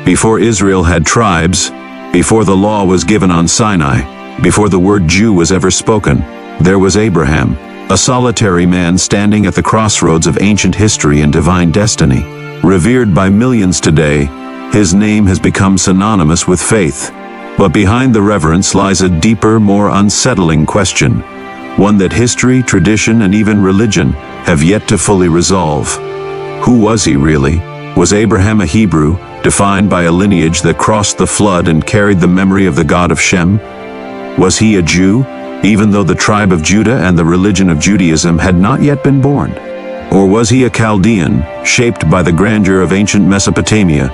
Before Israel had tribes, before the law was given on Sinai, before the word Jew was ever spoken, there was Abraham, a solitary man standing at the crossroads of ancient history and divine destiny. Revered by millions today, his name has become synonymous with faith. But behind the reverence lies a deeper, more unsettling question, one that history, tradition, and even religion have yet to fully resolve. Who was he really? Was Abraham a Hebrew, defined by a lineage that crossed the flood and carried the memory of the God of Shem? Was he a Jew, even though the tribe of Judah and the religion of Judaism had not yet been born? Or was he a Chaldean, shaped by the grandeur of ancient Mesopotamia,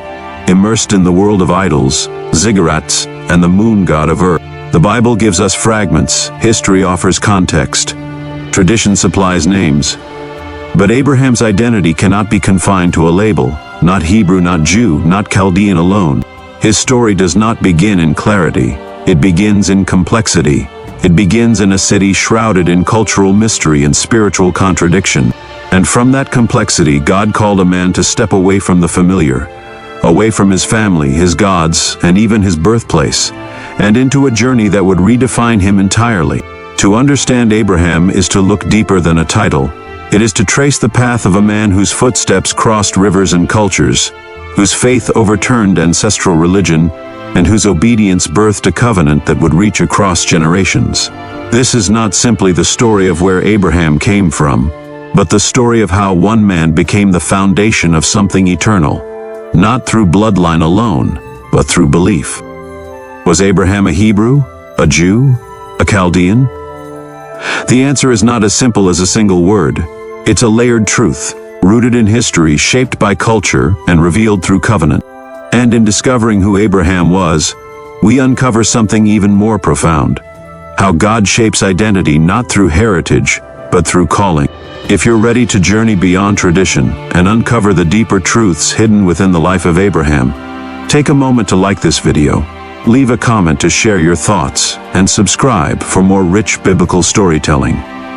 immersed in the world of idols, ziggurats, and the moon god of Ur? The Bible gives us fragments, history offers context, tradition supplies names. But Abraham's identity cannot be confined to a label, not Hebrew, not Jew, not Chaldean alone. His story does not begin in clarity, it begins in complexity. It begins in a city shrouded in cultural mystery and spiritual contradiction. And from that complexity, God called a man to step away from the familiar, away from his family, his gods, and even his birthplace, and into a journey that would redefine him entirely. To understand Abraham is to look deeper than a title. It is to trace the path of a man whose footsteps crossed rivers and cultures, whose faith overturned ancestral religion, and whose obedience birthed a covenant that would reach across generations. This is not simply the story of where Abraham came from, but the story of how one man became the foundation of something eternal, not through bloodline alone, but through belief. Was Abraham a Hebrew, a Jew, a Chaldean? The answer is not as simple as a single word. It's a layered truth, rooted in history, shaped by culture, and revealed through covenant. And in discovering who Abraham was, we uncover something even more profound. How God shapes identity not through heritage, but through calling. If you're ready to journey beyond tradition and uncover the deeper truths hidden within the life of Abraham, take a moment to like this video, leave a comment to share your thoughts, and subscribe for more rich biblical storytelling.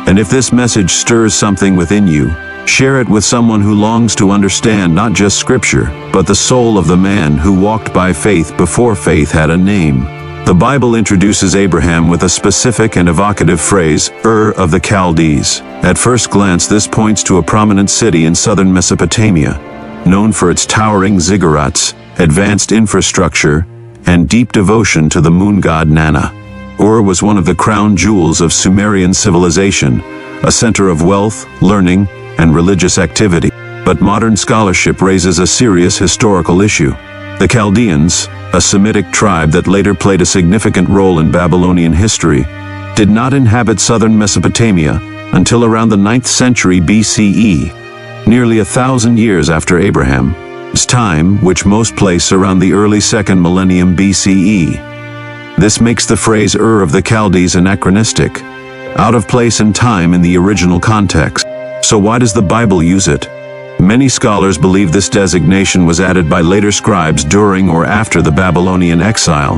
And if this message stirs something within you, share it with someone who longs to understand not just Scripture, but the soul of the man who walked by faith before faith had a name. The Bible introduces Abraham with a specific and evocative phrase, Ur of the Chaldees. At first glance, this points to a prominent city in southern Mesopotamia, known for its towering ziggurats, advanced infrastructure, and deep devotion to the moon god Nana. Ur was one of the crown jewels of Sumerian civilization, a center of wealth, learning, and religious activity. But modern scholarship raises a serious historical issue. The Chaldeans, a Semitic tribe that later played a significant role in Babylonian history, did not inhabit southern Mesopotamia until around the 9th century BCE, nearly 1,000 years after Abraham's time, which most place around the early 2nd millennium BCE. This makes the phrase Ur of the Chaldees anachronistic, out of place in time in the original context. So why does the Bible use it? Many scholars believe this designation was added by later scribes during or after the Babylonian exile,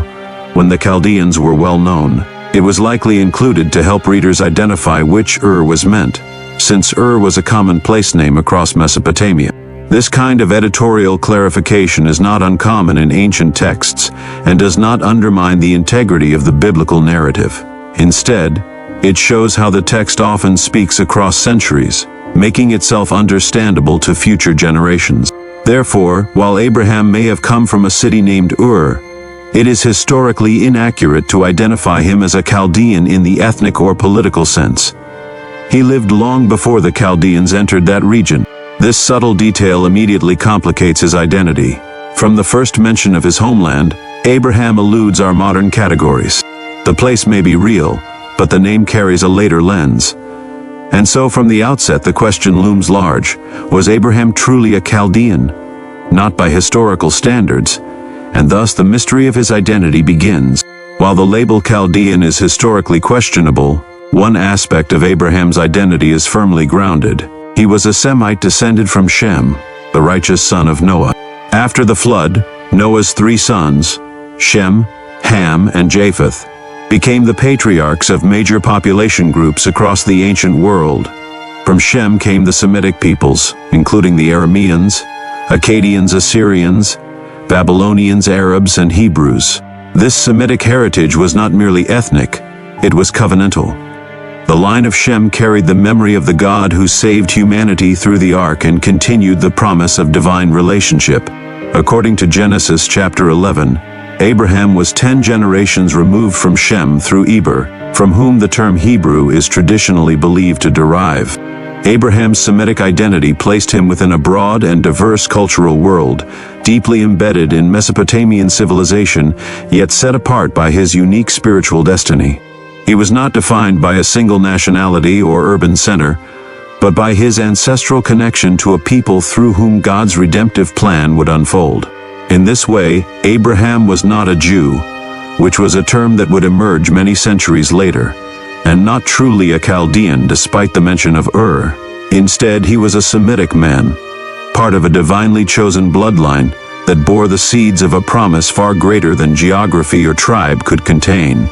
when the Chaldeans were well known. It was likely included to help readers identify which Ur was meant, since Ur was a common place name across Mesopotamia. This kind of editorial clarification is not uncommon in ancient texts and does not undermine the integrity of the biblical narrative. Instead, it shows how the text often speaks across centuries, making itself understandable to future generations. Therefore, while Abraham may have come from a city named Ur, it is historically inaccurate to identify him as a Chaldean in the ethnic or political sense. He lived long before the Chaldeans entered that region. This subtle detail immediately complicates his identity. From the first mention of his homeland, Abraham eludes our modern categories. The place may be real, but the name carries a later lens. And so from the outset the question looms large: was Abraham truly a Chaldean? Not by historical standards, and thus the mystery of his identity begins. While the label Chaldean is historically questionable, one aspect of Abraham's identity is firmly grounded. He was a Semite descended from Shem, the righteous son of Noah. After the flood, Noah's 3 sons, Shem, Ham, and Japheth, became the patriarchs of major population groups across the ancient world. From Shem came the Semitic peoples, including the Arameans, Akkadians, Assyrians, Babylonians, Arabs, and Hebrews. This Semitic heritage was not merely ethnic, it was covenantal. The line of Shem carried the memory of the God who saved humanity through the ark and continued the promise of divine relationship. According to Genesis chapter 11, Abraham was 10 generations removed from Shem through Eber, from whom the term Hebrew is traditionally believed to derive. Abraham's Semitic identity placed him within a broad and diverse cultural world, deeply embedded in Mesopotamian civilization, yet set apart by his unique spiritual destiny. He was not defined by a single nationality or urban center, but by his ancestral connection to a people through whom God's redemptive plan would unfold. In this way, Abraham was not a Jew, which was a term that would emerge many centuries later, and not truly a Chaldean despite the mention of Ur. Instead, he was a Semitic man, part of a divinely chosen bloodline that bore the seeds of a promise far greater than geography or tribe could contain.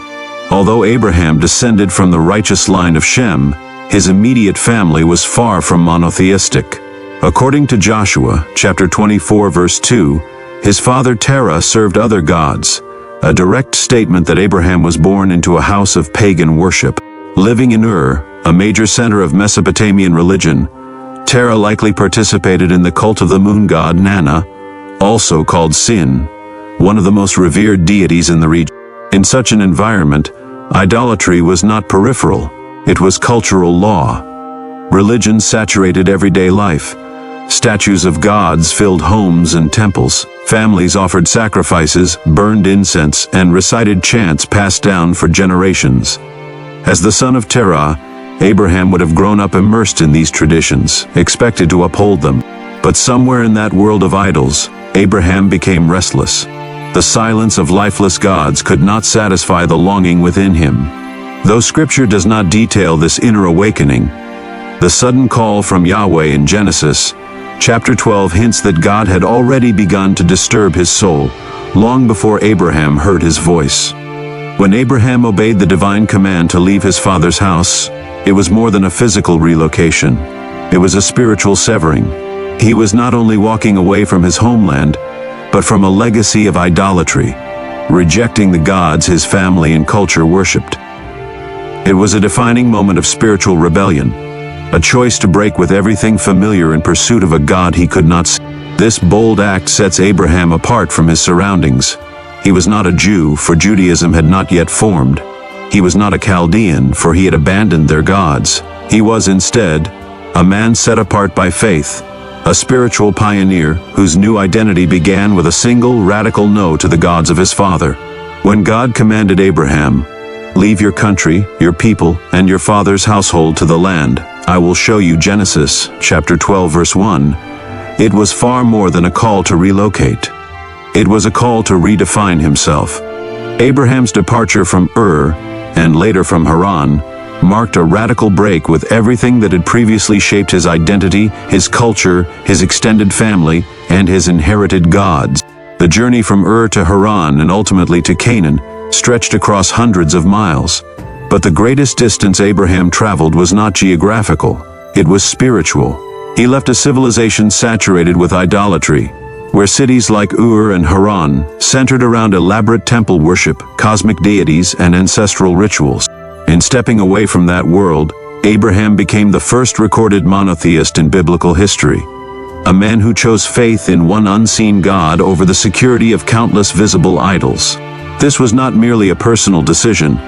Although Abraham descended from the righteous line of Shem, his immediate family was far from monotheistic. According to Joshua, chapter 24, verse 2, his father Terah served other gods, a direct statement that Abraham was born into a house of pagan worship. Living in Ur, a major center of Mesopotamian religion, Terah likely participated in the cult of the moon god Nana, also called Sin, one of the most revered deities in the region. In such an environment, idolatry was not peripheral, it was cultural law. Religion saturated everyday life. Statues of gods filled homes and temples. Families offered sacrifices, burned incense, and recited chants passed down for generations. As the son of Terah, Abraham would have grown up immersed in these traditions, expected to uphold them. But somewhere in that world of idols, Abraham became restless. The silence of lifeless gods could not satisfy the longing within him. Though Scripture does not detail this inner awakening, the sudden call from Yahweh in Genesis, chapter 12 hints that God had already begun to disturb his soul, long before Abraham heard his voice. When Abraham obeyed the divine command to leave his father's house, it was more than a physical relocation. It was a spiritual severing. He was not only walking away from his homeland, but from a legacy of idolatry, rejecting the gods his family and culture worshipped. It was a defining moment of spiritual rebellion, a choice to break with everything familiar in pursuit of a God he could not see. This bold act sets Abraham apart from his surroundings. He was not a Jew, for Judaism had not yet formed. He was not a Chaldean, for he had abandoned their gods. He was instead a man set apart by faith, a spiritual pioneer whose new identity began with a single radical no to the gods of his father. When God commanded Abraham, "Leave your country, your people, and your father's household to the land I will show you," Genesis chapter 12 verse 1, it was far more than a call to relocate. It was a call to redefine himself. Abraham's departure from Ur, and later from Haran, marked a radical break with everything that had previously shaped his identity, his culture, his extended family, and his inherited gods. The journey from Ur to Haran and ultimately to Canaan stretched across hundreds of miles. But the greatest distance Abraham traveled was not geographical, it was spiritual. He left a civilization saturated with idolatry, where cities like Ur and Haran centered around elaborate temple worship, cosmic deities, and ancestral rituals. In stepping away from that world, Abraham became the first recorded monotheist in biblical history, a man who chose faith in one unseen God over the security of countless visible idols. This was not merely a personal decision,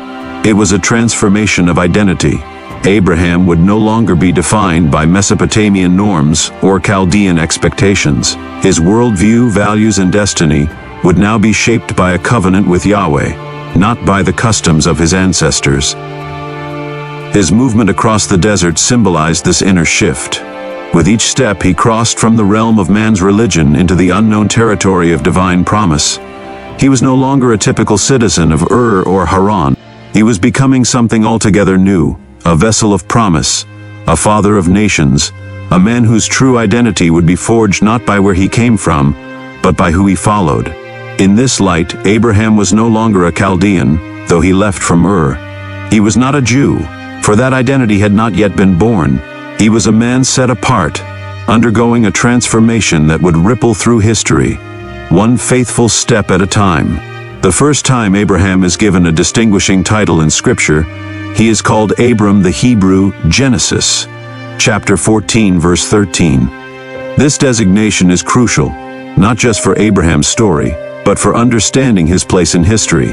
it was a transformation of identity. Abraham would no longer be defined by Mesopotamian norms or Chaldean expectations. His worldview, values, and destiny would now be shaped by a covenant with Yahweh, not by the customs of his ancestors. His movement across the desert symbolized this inner shift. With each step, he crossed from the realm of man's religion into the unknown territory of divine promise. He was no longer a typical citizen of Ur or Haran. He was becoming something altogether new, a vessel of promise, a father of nations, a man whose true identity would be forged not by where he came from, but by who he followed. In this light, Abraham was no longer a Chaldean, though he left from Ur. He was not a Jew, for that identity had not yet been born. He was a man set apart, undergoing a transformation that would ripple through history. one faithful step at a time. The first time Abraham is given a distinguishing title in Scripture, he is called Abram the Hebrew, Genesis, chapter 14, verse 13. This designation is crucial, not just for Abraham's story, but for understanding his place in history.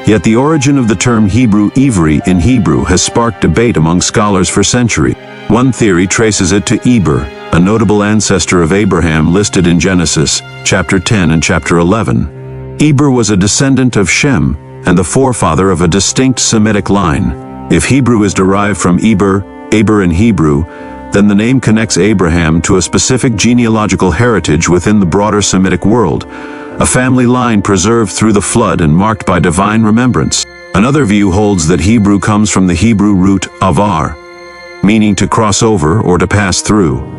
Yet the origin of the term Hebrew, Ivri in Hebrew, has sparked debate among scholars for centuries. One theory traces it to Eber, a notable ancestor of Abraham listed in Genesis, chapter 10 and chapter 11. Eber was a descendant of Shem and the forefather of a distinct Semitic line. If Hebrew is derived from Aber in Hebrew, then the name connects Abraham to a specific genealogical heritage within the broader Semitic world, a family line preserved through the flood and marked by divine remembrance. Another view holds that Hebrew comes from the Hebrew root avar, meaning to cross over or to pass through.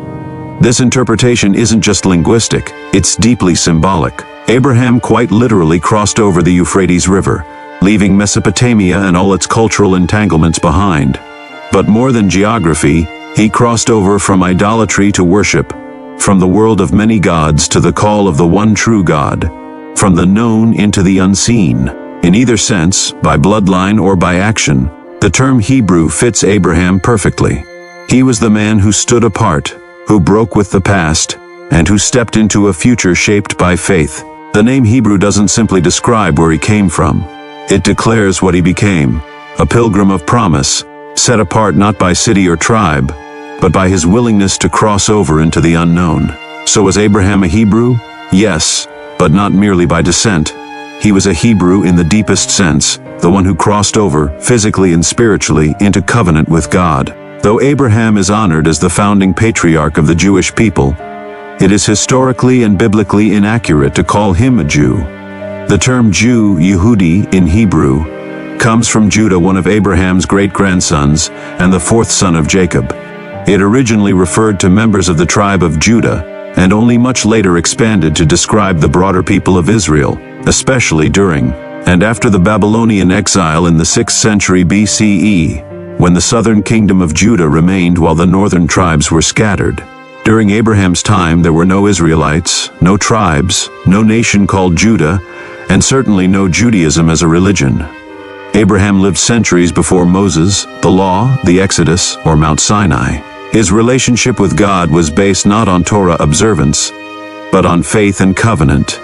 This interpretation isn't just linguistic, it's deeply symbolic. Abraham quite literally crossed over the Euphrates River, leaving Mesopotamia and all its cultural entanglements behind. But more than geography, he crossed over from idolatry to worship, from the world of many gods to the call of the one true God, from the known into the unseen. In either sense, by bloodline or by action, the term Hebrew fits Abraham perfectly. He was the man who stood apart, who broke with the past, and who stepped into a future shaped by faith. The name Hebrew doesn't simply describe where he came from. It declares what he became, a pilgrim of promise, set apart not by city or tribe, but by his willingness to cross over into the unknown. So was Abraham a Hebrew? Yes, but not merely by descent. He was a Hebrew in the deepest sense, the one who crossed over, physically and spiritually, into covenant with God. Though Abraham is honored as the founding patriarch of the Jewish people, it is historically and biblically inaccurate to call him a Jew. The term Jew, Yehudi, in Hebrew, comes from Judah, one of Abraham's great-grandsons, and the fourth son of Jacob. It originally referred to members of the tribe of Judah, and only much later expanded to describe the broader people of Israel, especially during and after the Babylonian exile in the 6th century BCE, when the southern kingdom of Judah remained while the northern tribes were scattered. During Abraham's time, there were no Israelites, no tribes, no nation called Judah, and certainly no Judaism as a religion. Abraham lived centuries before Moses, the Law, the Exodus, or Mount Sinai. His relationship with God was based not on Torah observance, but on faith and covenant.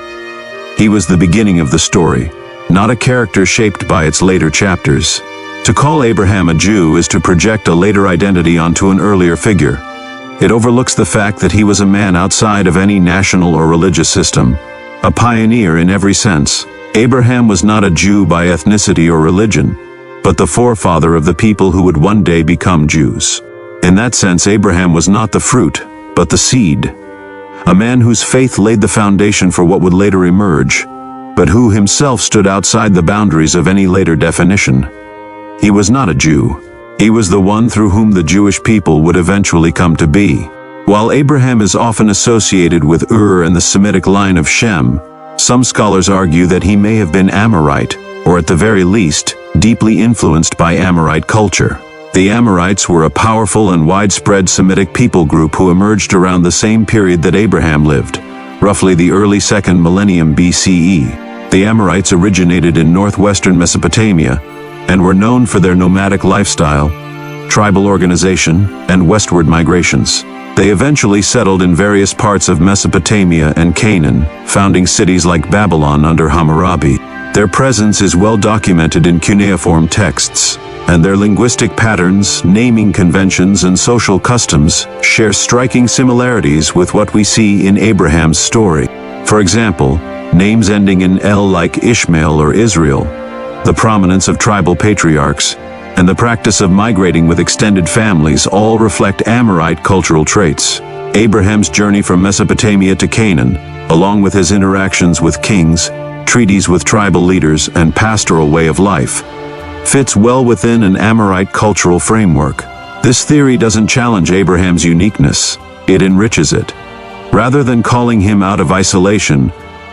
He was the beginning of the story, not a character shaped by its later chapters. To call Abraham a Jew is to project a later identity onto an earlier figure. It overlooks the fact that he was a man outside of any national or religious system, a pioneer in every sense. Abraham was not a Jew by ethnicity or religion, but the forefather of the people who would one day become Jews. In that sense, Abraham was not the fruit, but the seed. A man whose faith laid the foundation for what would later emerge, but who himself stood outside the boundaries of any later definition. He was not a Jew. He was the one through whom the Jewish people would eventually come to be. While Abraham is often associated with Ur and the Semitic line of Shem, some scholars argue that he may have been Amorite, or at the very least, deeply influenced by Amorite culture. The Amorites were a powerful and widespread Semitic people group who emerged around the same period that Abraham lived, roughly the early 2nd millennium BCE. The Amorites originated in northwestern Mesopotamia, and were known for their nomadic lifestyle, tribal organization, and westward migrations. They eventually settled in various parts of Mesopotamia and Canaan, founding cities like Babylon under Hammurabi. Their presence is well documented in cuneiform texts, and their linguistic patterns, naming conventions, and social customs share striking similarities with what we see in Abraham's story. For example, names ending in El like Ishmael or Israel, the prominence of tribal patriarchs, and the practice of migrating with extended families all reflect Amorite cultural traits. Abraham's journey from Mesopotamia to Canaan, along with his interactions with kings, treaties with tribal leaders, and pastoral way of life, fits well within an Amorite cultural framework. This theory doesn't challenge Abraham's uniqueness, it enriches it. Rather than calling him out of isolation,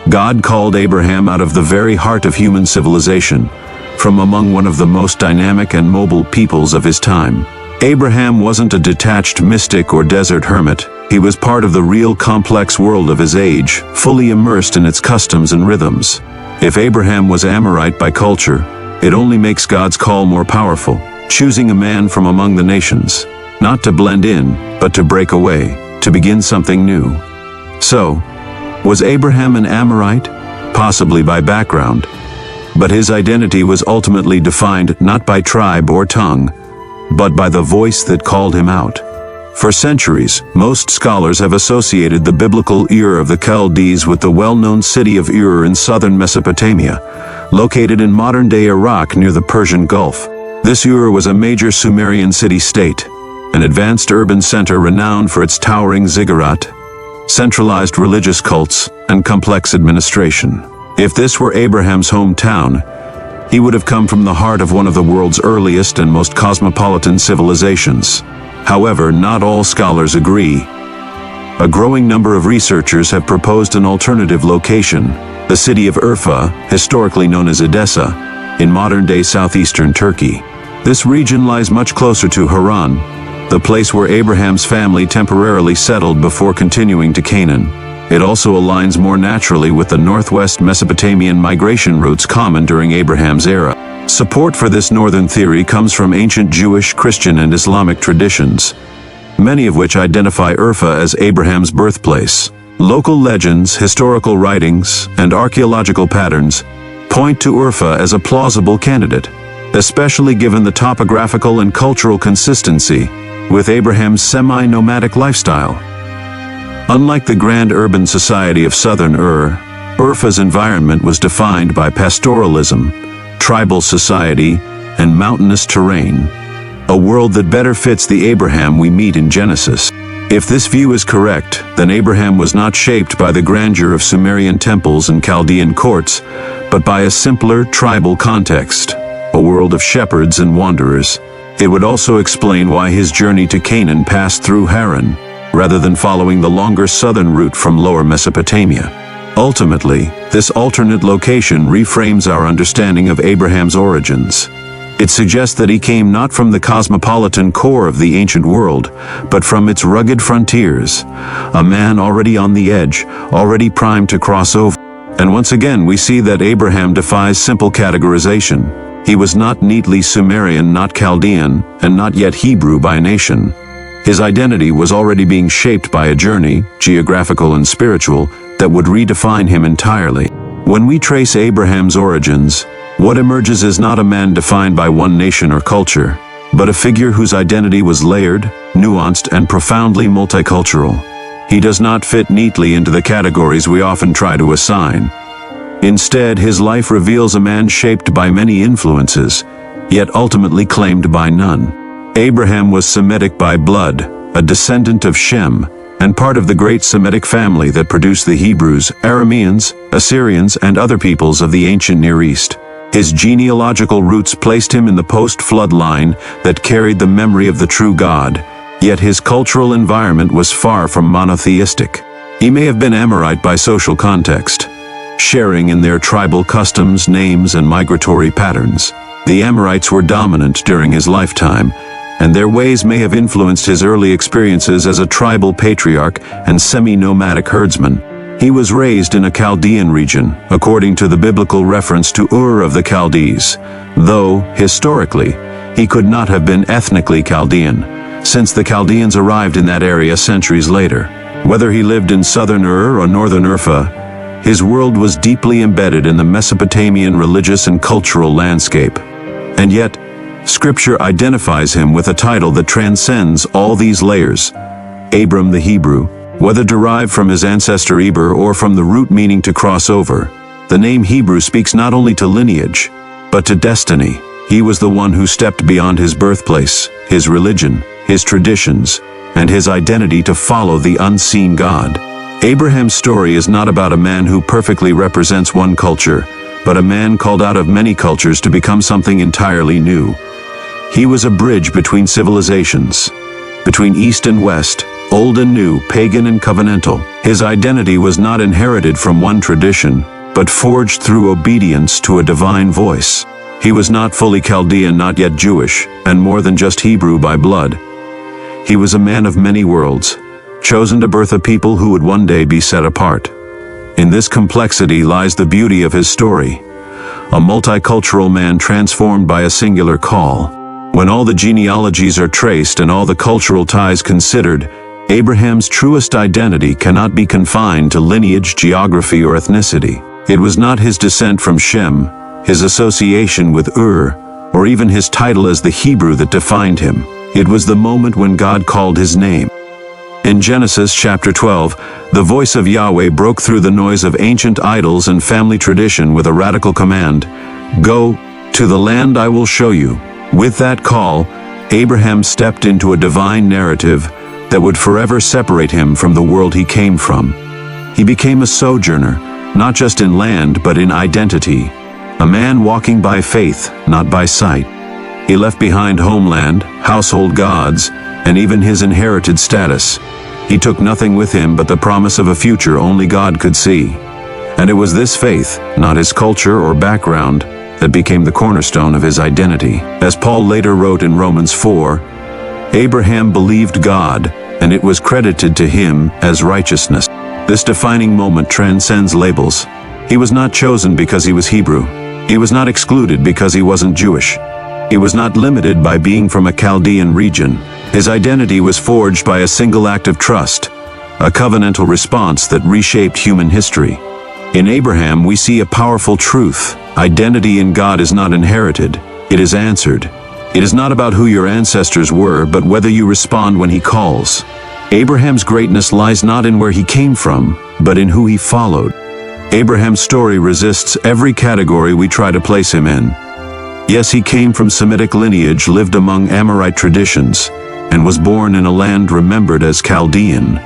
God called Abraham out of the very heart of human civilization, from among one of the most dynamic and mobile peoples of his time. Abraham wasn't a detached mystic or desert hermit. He was part of the real complex world of his age, fully immersed in its customs and rhythms. If Abraham was Amorite by culture, it only makes God's call more powerful, choosing a man from among the nations, not to blend in, but to break away, to begin something new. So, was Abraham an Amorite? Possibly by background. But his identity was ultimately defined not by tribe or tongue, but by the voice that called him out. For centuries, most scholars have associated the biblical Ur of the Chaldees with the well-known city of Ur in southern Mesopotamia, located in modern-day Iraq near the Persian Gulf. This Ur was a major Sumerian city-state, an advanced urban center renowned for its towering ziggurat, centralized religious cults, and complex administration. If this were Abraham's hometown, he would have come from the heart of one of the world's earliest and most cosmopolitan civilizations. However, not all scholars agree. A growing number of researchers have proposed an alternative location, the city of Urfa, historically known as Edessa, in modern-day southeastern Turkey. This region lies much closer to Haran, the place where Abraham's family temporarily settled before continuing to Canaan. It also aligns more naturally with the northwest Mesopotamian migration routes common during Abraham's era. Support for this northern theory comes from ancient Jewish, Christian, and Islamic traditions, many of which identify Urfa as Abraham's birthplace. Local legends, historical writings, and archaeological patterns point to Urfa as a plausible candidate, especially given the topographical and cultural consistency with Abraham's semi-nomadic lifestyle. Unlike the grand urban society of southern Ur, Urfa's environment was defined by pastoralism, tribal society, and mountainous terrain, a world that better fits the Abraham we meet in Genesis. If this view is correct, then Abraham was not shaped by the grandeur of Sumerian temples and Chaldean courts, but by a simpler tribal context, a world of shepherds and wanderers. It would also explain why his journey to Canaan passed through Haran, rather than following the longer southern route from Lower Mesopotamia. Ultimately, this alternate location reframes our understanding of Abraham's origins. It suggests that he came not from the cosmopolitan core of the ancient world, but from its rugged frontiers, a man already on the edge, already primed to cross over. And once again we see that Abraham defies simple categorization. He was not neatly Sumerian, not Chaldean, and not yet Hebrew by nation. His identity was already being shaped by a journey, geographical and spiritual, that would redefine him entirely. When we trace Abraham's origins, what emerges is not a man defined by one nation or culture, but a figure whose identity was layered, nuanced, and profoundly multicultural. He does not fit neatly into the categories we often try to assign. Instead, his life reveals a man shaped by many influences, yet ultimately claimed by none. Abraham was Semitic by blood, a descendant of Shem, and part of the great Semitic family that produced the Hebrews, Arameans, Assyrians, and other peoples of the ancient Near East. His genealogical roots placed him in the post-flood line that carried the memory of the true God, yet his cultural environment was far from monotheistic. He may have been Amorite by social context, sharing in their tribal customs, names, and migratory patterns. The Amorites were dominant during his lifetime, and their ways may have influenced his early experiences as a tribal patriarch and semi-nomadic herdsman. He was raised in a Chaldean region, according to the biblical reference to Ur of the Chaldees, though, historically, he could not have been ethnically Chaldean, since the Chaldeans arrived in that area centuries later. Whether he lived in southern Ur or northern Urfa, his world was deeply embedded in the Mesopotamian religious and cultural landscape. And yet, Scripture identifies him with a title that transcends all these layers. Abram the Hebrew, whether derived from his ancestor Eber or from the root meaning to cross over, the name Hebrew speaks not only to lineage, but to destiny. He was the one who stepped beyond his birthplace, his religion, his traditions, and his identity to follow the unseen God. Abraham's story is not about a man who perfectly represents one culture, but a man called out of many cultures to become something entirely new. He was a bridge between civilizations, between East and West, old and new, pagan and covenantal. His identity was not inherited from one tradition, but forged through obedience to a divine voice. He was not fully Chaldean, not yet Jewish, and more than just Hebrew by blood. He was a man of many worlds, chosen to birth a people who would one day be set apart. In this complexity lies the beauty of his story, a multicultural man transformed by a singular call. When all the genealogies are traced and all the cultural ties considered, Abraham's truest identity cannot be confined to lineage, geography, or ethnicity. It was not his descent from Shem, his association with Ur, or even his title as the Hebrew that defined him. It was the moment when God called his name. In Genesis chapter 12, the voice of Yahweh broke through the noise of ancient idols and family tradition with a radical command: "Go to the land I will show you." With that call, Abraham stepped into a divine narrative that would forever separate him from the world he came from. He became a sojourner, not just in land but in identity, a man walking by faith, not by sight. He left behind homeland, household gods, and even his inherited status. He took nothing with him but the promise of a future only God could see. And it was this faith, not his culture or background, that became the cornerstone of his identity. As Paul later wrote in Romans 4, Abraham believed God, and it was credited to him as righteousness. This defining moment transcends labels. He was not chosen because he was Hebrew. He was not excluded because he wasn't Jewish. He was not limited by being from a Chaldean region. His identity was forged by a single act of trust, a covenantal response that reshaped human history. In Abraham, we see a powerful truth. Identity in God is not inherited, it is answered. It is not about who your ancestors were, but whether you respond when he calls. Abraham's greatness lies not in where he came from, but in who he followed. Abraham's story resists every category we try to place him in. Yes, he came from Semitic lineage, lived among Amorite traditions, and was born in a land remembered as Chaldean.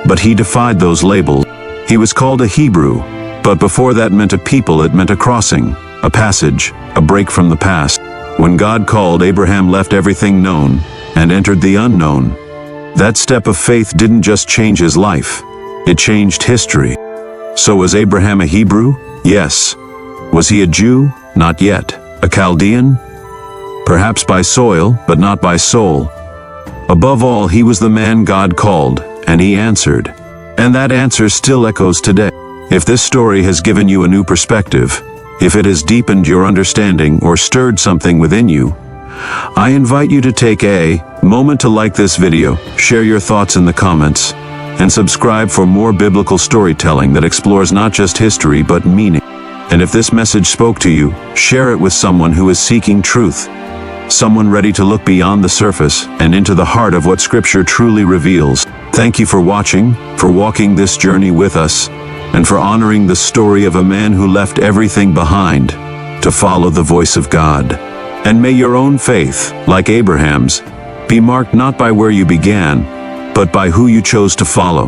But he defied those labels. He was called a Hebrew, but before that meant a people, it meant a crossing, a passage, a break from the past. When God called, Abraham left everything known and entered the unknown. That step of faith didn't just change his life, it changed history. So was Abraham a Hebrew? Yes. Was he a Jew? Not yet. A Chaldean? Perhaps by soil, but not by soul. Above all, he was the man God called, and he answered. And that answer still echoes today. If this story has given you a new perspective, if it has deepened your understanding or stirred something within you, I invite you to take a moment to like this video, share your thoughts in the comments, and subscribe for more biblical storytelling that explores not just history but meaning. And if this message spoke to you, share it with someone who is seeking truth, someone ready to look beyond the surface and into the heart of what Scripture truly reveals. Thank you for watching, for walking this journey with us, and for honoring the story of a man who left everything behind to follow the voice of God. And may your own faith, like Abraham's, be marked not by where you began, but by who you chose to follow.